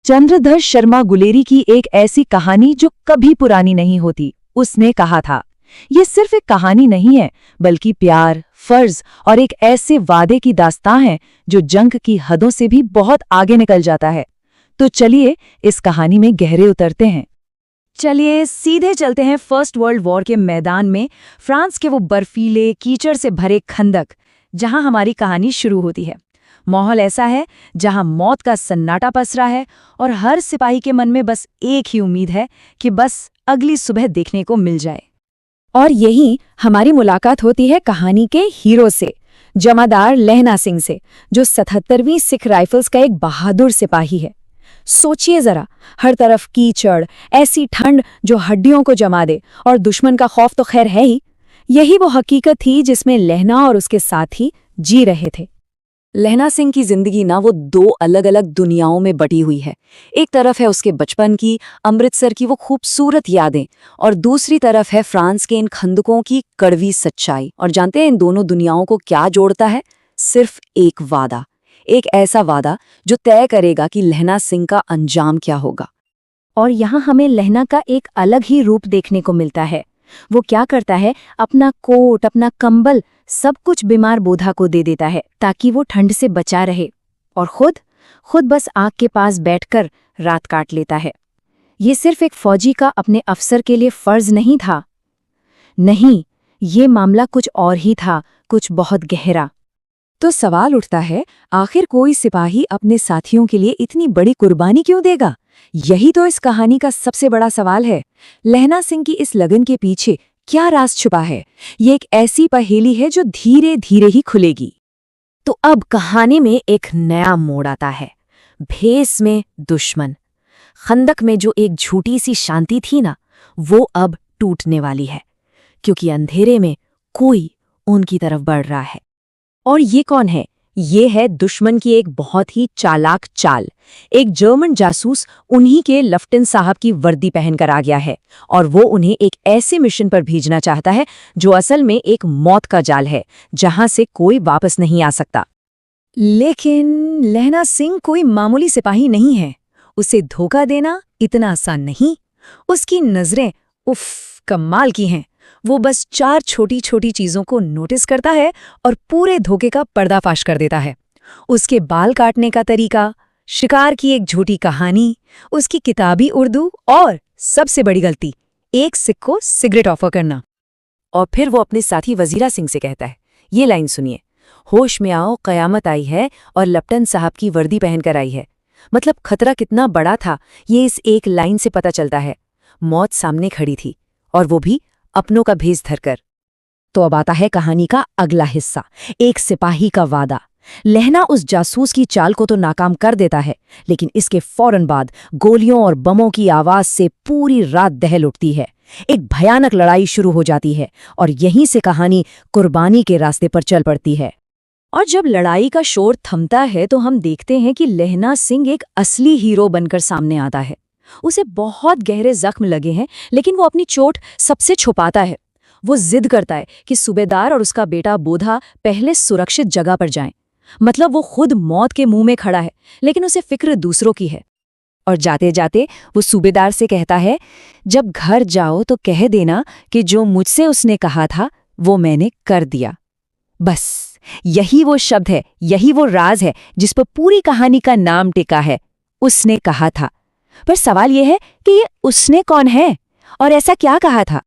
चंद्रधर शर्मा गुलेरी की एक ऐसी कहानी जो कभी पुरानी नहीं होती। उसने कहा था, ये सिर्फ एक कहानी नहीं है, बल्कि प्यार, फर्ज और एक ऐसे वादे की दास्तां है जो जंग की हदों से भी बहुत आगे निकल जाता है। तो चलिए इस कहानी में गहरे उतरते हैं। चलिए सीधे चलते हैं फर्स्ट वर्ल्ड वॉर के मैदान में, फ्रांस के वो बर्फीले कीचड़ से भरे खंदक, जहां हमारी कहानी शुरू होती है। माहौल ऐसा है जहां मौत का सन्नाटा पसरा है और हर सिपाही के मन में बस एक ही उम्मीद है कि बस अगली सुबह देखने को मिल जाए। और यही हमारी मुलाकात होती है कहानी के हीरो से, जमादार लहना सिंह से, जो 77वीं सिख राइफल्स का एक बहादुर सिपाही है। सोचिए जरा, हर तरफ कीचड़, ऐसी ठंड जो हड्डियों को जमा दे, और दुश्मन का खौफ तो खैर है ही। यही वो हकीकत थी जिसमें लहना और उसके साथी जी रहे थे। लहना सिंह की जिंदगी ना वो दो अलग अलग दुनियाओं में बटी हुई है। एक तरफ है उसके बचपन की, अमृतसर की वो खूबसूरत यादें, और दूसरी तरफ है फ्रांस के इन खंदकों की कड़वी सच्चाई। और जानते हैं इन दोनों दुनियाओं को क्या जोड़ता है? सिर्फ एक वादा, एक ऐसा वादा जो तय करेगा कि लहना सिंह का अंजाम क्या होगा। और यहाँ हमें लहना का एक अलग ही रूप देखने को मिलता है। वो क्या करता है, अपना कोट, अपना कंबल, सब कुछ बीमार बोधा को दे देता है ताकि वो ठंड से बचा रहे, और खुद बस आग के पास बैठकर रात काट लेता है। ये सिर्फ एक फौजी का अपने अफसर के लिए फर्ज नहीं था। नहीं, ये मामला कुछ और ही था, कुछ बहुत गहरा। तो सवाल उठता है, आखिर कोई सिपाही अपने साथियों के लिए इतनी बड़ी कुर्बानी क्यों देगा? यही तो इस कहानी का सबसे बड़ा सवाल है। लहना सिंह की इस लगन के पीछे क्या राज छुपा है? ये एक ऐसी पहेली है जो धीरे धीरे ही खुलेगी। तो अब कहानी में एक नया मोड़ आता है। भेस में दुश्मन। खंदक में जो एक झूठी सी शांति थी ना, वो अब टूटने वाली है, क्योंकि अंधेरे में कोई उनकी तरफ बढ़ रहा है। और ये कौन है? ये है दुश्मन की एक बहुत ही चालाक चाल। एक जर्मन जासूस उन्हीं के लेफ्टिनेंट साहब की वर्दी पहनकर आ गया है, और वो उन्हें एक ऐसे मिशन पर भेजना चाहता है जो असल में एक मौत का जाल है, जहां से कोई वापस नहीं आ सकता। लेकिन लहना सिंह कोई मामूली सिपाही नहीं है। उसे धोखा देना इतना आसान नहीं। उसकी नजरें कमाल की हैं। वो बस 4 छोटी छोटी चीजों को नोटिस करता है और पूरे धोखे का पर्दाफाश कर देता है। उसके बाल काटने का तरीका, शिकार की एक झूठी कहानी, उसकी किताबी उर्दू, और सबसे बड़ी गलती, एक सिख को सिगरेट ऑफर करना। और फिर वो अपने साथी वजीरा सिंह से कहता है, ये लाइन सुनिए, होश में आओ, कयामत आई है और लेफ्टिनेंट साहब की वर्दी पहनकर आई है। मतलब खतरा कितना बड़ा था, ये इस एक लाइन से पता चलता है। मौत सामने खड़ी थी, और वो भी अपनों का भेष धरकर। तो अब आता है कहानी का अगला हिस्सा, एक सिपाही का वादा। लहना उस जासूस की चाल को तो नाकाम कर देता है, लेकिन इसके फौरन बाद गोलियों और बमों की आवाज से पूरी रात दहल उठती है। एक भयानक लड़ाई शुरू हो जाती है, और यहीं से कहानी कुर्बानी के रास्ते पर चल पड़ती है। और जब लड़ाई का शोर थमता है तो हम देखते हैं कि लहना सिंह एक असली हीरो बनकर सामने आता है। उसे बहुत गहरे जख्म लगे हैं, लेकिन वो अपनी चोट सबसे छुपाता है। वो जिद करता है कि सूबेदार और उसका बेटा बोधा पहले सुरक्षित जगह पर जाएं। मतलब वो खुद मौत के मुंह में खड़ा है, लेकिन उसे फिक्र दूसरों की है। और जाते जाते वो सूबेदार से कहता है, जब घर जाओ तो कह देना कि जो मुझसे उसने कहा था वो मैंने कर दिया। बस यही वो शब्द है, यही वो राज है जिस पर पूरी कहानी का नाम टिका है। उसने कहा था। पर सवाल यह है कि ये उसने कौन है और ऐसा क्या कहा था?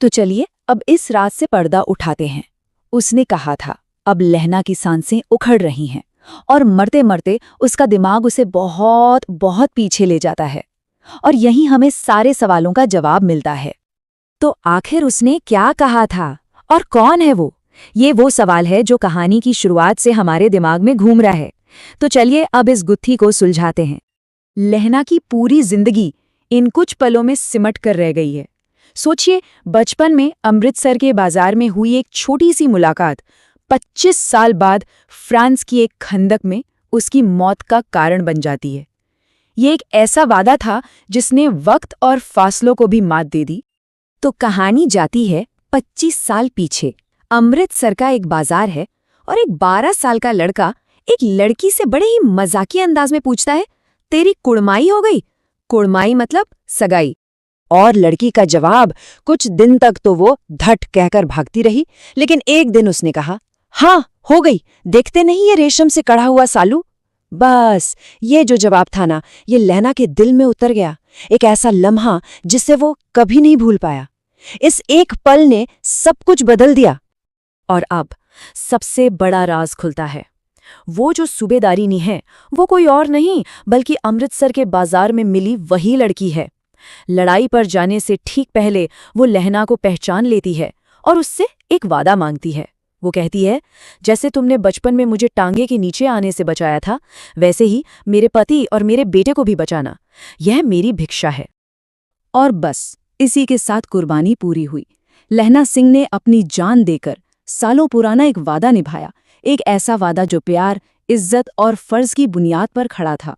तो चलिए अब इस रात से पर्दा उठाते हैं। उसने कहा था। अब लहना की सांसें उखड़ रही हैं, और मरते मरते उसका दिमाग उसे बहुत बहुत पीछे ले जाता है। और यहीं हमें सारे सवालों का जवाब मिलता है। तो आखिर उसने क्या कहा था और कौन है वो? ये वो सवाल है जो कहानी की शुरुआत से हमारे दिमाग में घूम रहा है। तो चलिए अब इस गुत्थी को सुलझाते हैं। लहना की पूरी जिंदगी इन कुछ पलों में सिमट कर रह गई है। सोचिए, बचपन में अमृतसर के बाजार में हुई एक छोटी सी मुलाकात 25 साल बाद फ्रांस की एक खंदक में उसकी मौत का कारण बन जाती है। ये एक ऐसा वादा था जिसने वक्त और फासलों को भी मात दे दी। तो कहानी जाती है 25 साल पीछे। अमृतसर का एक बाजार है, और एक 12 साल का लड़का एक लड़की से बड़े ही मजाकिया अंदाज में पूछता है, तेरी कुड़माई हो गई? कुड़माई मतलब सगाई। और लड़की का जवाब, कुछ दिन तक तो वो धट कहकर भागती रही, लेकिन एक दिन उसने कहा, हाँ हो गई, देखते नहीं ये रेशम से कढ़ा हुआ सालू। बस ये जो जवाब था ना, ये लहना के दिल में उतर गया, एक ऐसा लम्हा जिसे वो कभी नहीं भूल पाया। इस एक पल ने सब कुछ बदल दिया। और अब सबसे बड़ा राज खुलता है। वो जो सूबेदारिनी है वो कोई और नहीं बल्कि अमृतसर के बाजार में मिली वही लड़की है। लड़ाई पर जाने से ठीक पहले वो लहना को पहचान लेती है और उससे एक वादा मांगती है। वो कहती है, जैसे तुमने बचपन में मुझे टांगे के नीचे आने से बचाया था, वैसे ही मेरे पति और मेरे बेटे को भी बचाना। यह मेरी भिक्षा है। और बस इसी के साथ कुर्बानी पूरी हुई। लहना सिंह ने अपनी जान देकर सालों पुराना एक वादा निभाया, एक ऐसा वादा जो प्यार, इज्जत और फर्ज की बुनियाद पर खड़ा था।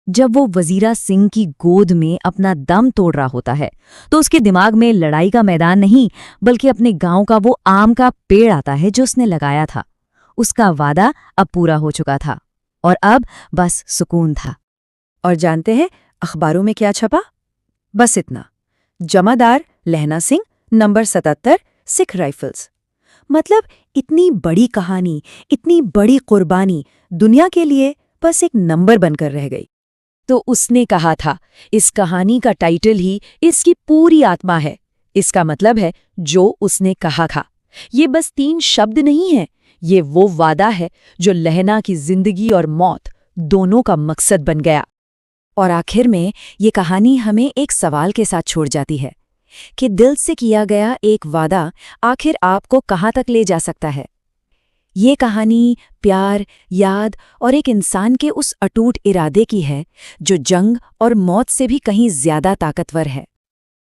जब वो वजीरा सिंह की गोद में अपना दम तोड़ रहा होता है तो उसके दिमाग में लड़ाई का मैदान नहीं बल्कि अपने गांव का वो आम का पेड़ आता है जो उसने लगाया था। उसका वादा अब पूरा हो चुका था और अब बस सुकून था। और जानते हैं अखबारों में क्या छपा? बस इतना, जमादार लहना सिंह नंबर 77 सिख राइफल्स। मतलब इतनी बड़ी कहानी, इतनी बड़ी कुर्बानी दुनिया के लिए बस एक नंबर बनकर रह गई। तो उसने कहा था, इस कहानी का टाइटल ही इसकी पूरी आत्मा है। इसका मतलब है जो उसने कहा था। ये बस 3 शब्द नहीं है, ये वो वादा है जो लहना की जिंदगी और मौत दोनों का मकसद बन गया। और आखिर में ये कहानी हमें एक सवाल के साथ छोड़ जाती है कि दिल से किया गया एक वादा आखिर आपको कहाँ तक ले जा सकता है। ये कहानी प्यार, याद और एक इंसान के उस अटूट इरादे की है जो जंग और मौत से भी कहीं ज्यादा ताकतवर है।